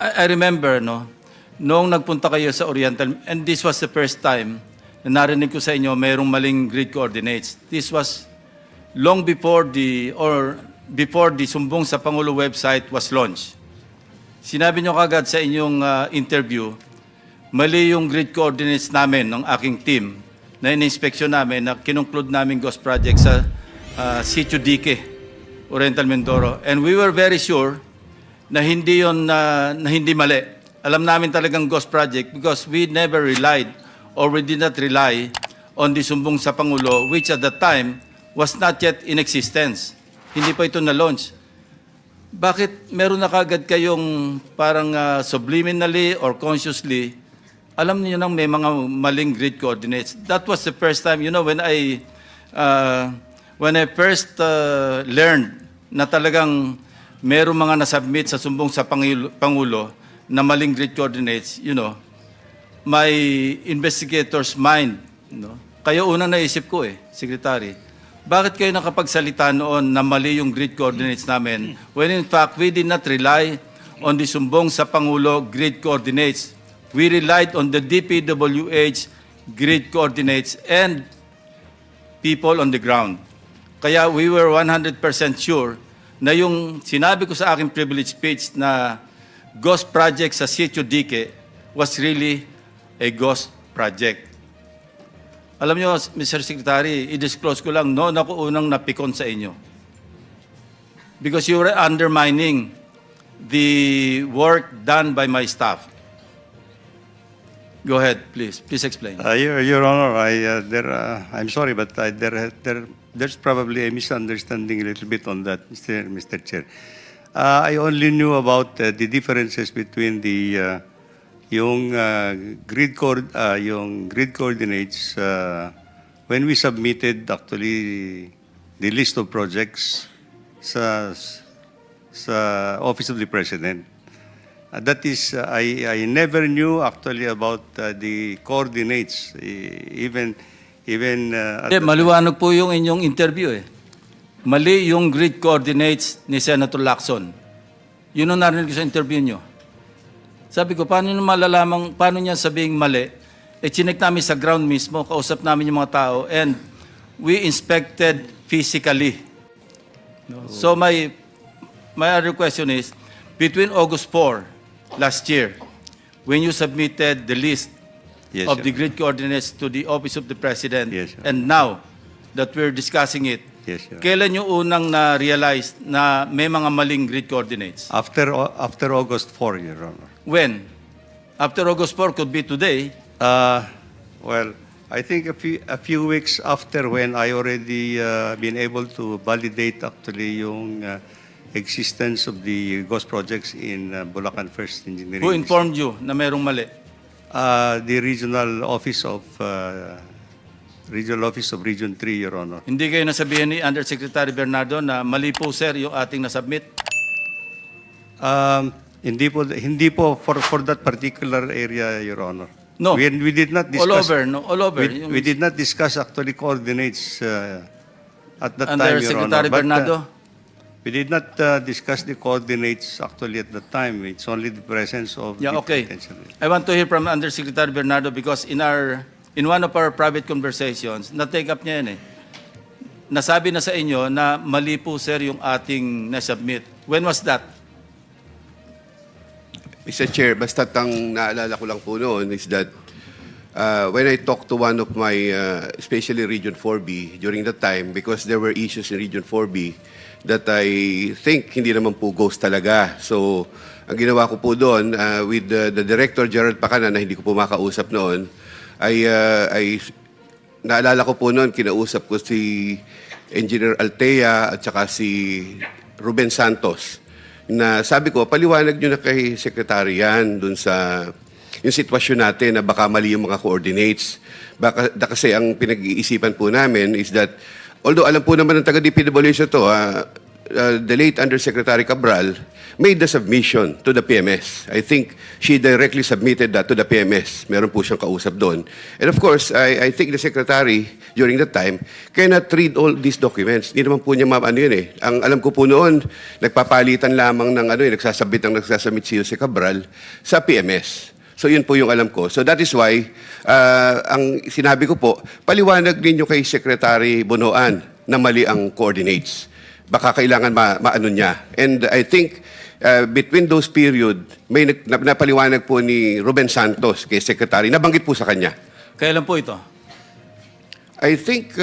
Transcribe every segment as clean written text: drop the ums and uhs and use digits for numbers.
I remember, no, noong nagpunta kayo sa Oriental, and this was the first time na narinig ko sa inyo mayroong maling grid coordinates. This was long before before the Sumbong sa Pangulo website was launched. Sinabi nyo kagad sa inyong interview, mali yung grid coordinates namin ng aking team na in-inspeksyon namin na kinunclude namin ghost project sa Sitio Dique, Oriental Mindoro. And we were very sure na hindi yon na hindi mali. Alam namin talagang ghost project because we never relied or we did not rely on the Sumbong sa Pangulo, which at that time was not yet in existence. Hindi pa ito na-launch. Bakit meron na kagad kayong parang subliminally or consciously, alam niyo nang may mga maling grid coordinates? That was the first time, you know, when I first learned na talagang meron mga nasubmit sa Sumbong sa Pangulo na maling grid coordinates, you know, my investigator's mind, no? Kaya unang naisip ko Secretary, bakit kayo nakapagsalita noon na mali yung grid coordinates namin when in fact we did not rely on the Sumbong sa Pangulo grid coordinates. We relied on the DPWH grid coordinates and people on the ground. Kaya we were 100% sure na yung sinabi ko sa aking privilege speech na ghost project sa Sitio Dique was really a ghost project. Alam nyo, Mr. Secretary, i-disclose ko lang, noon ako unang napikon sa inyo. Because you were undermining the work done by my staff. Go ahead, please. Please explain. Your Honor, I'm sorry, but there's probably a misunderstanding a little bit on that, Mr. Chair. I only knew about the differences between the yung grid coordinates when we submitted actually the list of projects sa Office of the President. That is, I never knew actually about the coordinates, even maliwanag po yung inyong interview Mali yung grid coordinates ni Senator Lacson. Yun ang narinig ko sa interview nyo. Sabi ko, paano niya sabing mali? Chinek namin sa ground mismo, kausap namin yung mga tao, and we inspected physically. No? So my other question is, between August 4 last year, when you submitted the list Yes, of sir. the grid coordinates to the Office of the President, Yes, sir. and now that we're discussing it, Yes, sir. kailan yung unang na-realize na may mga maling grid coordinates? After August 4, Your Honor. When? After August 4 could be today. Well, I think a few weeks after when I already been able to validate actually yung existence of the ghost projects in Bulacan First Engineering. Who informed you na mayroong mali? The Regional Office of Region 3, Your Honor. Hindi kayo nasabihan ni Undersecretary Bernardo na mali po sir yung ating nasubmit? Hindi po for that particular area, Your Honor. No. We did not discuss. All over, no? All over. We did not discuss actually coordinates at that time, Your Honor. Undersecretary Bernardo? We did not discuss the coordinates actually at that time. It's only the presence of Yeah, the okay. potential. I want to hear from Undersecretary Bernardo because in one of our private conversations, na-take up niya yan Nasabi na sa inyo na mali po sir yung ating nasubmit. When was that? Mr. Chair, basta ang naalala ko lang po noon is that when I talked to one of my, especially Region 4B, during that time, because there were issues in Region 4B that I think hindi naman po ghost talaga. So, ang ginawa ko po doon, with the Director, Gerald Pacana, na hindi ko po makausap noon, ay naalala ko po noon, kinausap ko si Engineer Altea at saka si Ruben Santos, na sabi ko, paliwanag nyo na kay Secretary yan dun sa yung sitwasyon natin na baka mali yung mga coordinates. Kasi ang pinag-iisipan po namin is that, although alam po naman ng taga-DPWH to, the late Undersecretary Cabral made the submission to the PMS. I think she directly submitted that to the PMS. Meron po siyang kausap doon. And of course, I think the Secretary during that time cannot read all these documents. Hindi naman po niya ano yun eh. Ang alam ko po noon, nagpapalitan lamang ng nagsasabit si Jose Cabral sa PMS. So yun po yung alam ko. So that is why, ang sinabi ko po, paliwanag ninyo kay Secretary Bonoan na mali ang coordinates. Baka kailangan maano niya. And I think between those period, may napaliwanag po ni Ruben Santos kay Secretary. Nabanggit po sa kanya. Kailan po ito? I think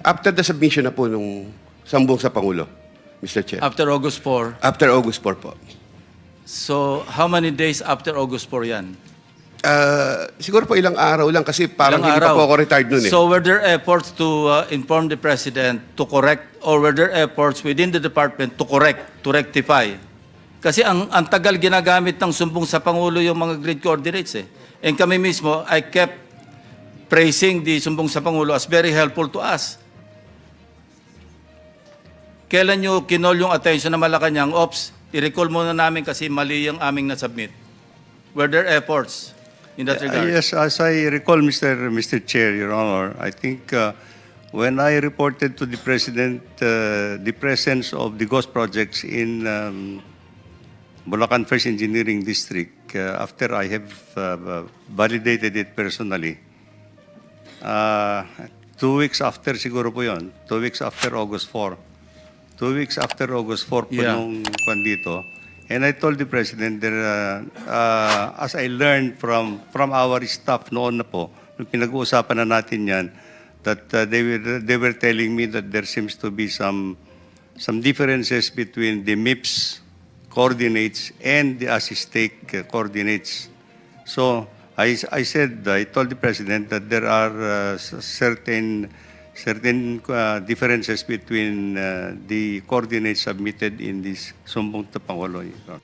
after the submission na po nung sambong sa Pangulo, Mr. Chair. After August 4. After August 4 po. So, how many days after August 4 yan? Siguro po ilang araw lang kasi parang Ilang hindi pa araw? po ako retired noon eh. So, were there efforts to inform the President to correct, or were there efforts within the department to correct, to rectify? Kasi ang tagal ginagamit ng sumbong sa Pangulo yung mga grid coordinates eh. And kami mismo, I kept praising the sumbong sa Pangulo as very helpful to us. Kailan nyo kinol yung attention na Malacanang, Ops, i-recall muna namin kasi mali yung aming nasubmit. Were there efforts in that regard? Yes, as I recall, Mr. Chair, Your Honor, I think when I reported to the President the presence of the ghost projects in Bulacan First Engineering District, after I have validated it personally, 2 weeks after siguro po yun, 2 weeks after August 4, 2 weeks after August 4 po Yeah. nung kwan dito. And I told the President that as I learned from our staff noon na po, nung pinag-uusapan na natin yan, that they were telling me that there seems to be some differences between the MIPS coordinates and the ASISTEC coordinates. So I told the President that there are certain differences between the coordinates submitted in this sumbong to Pangulo.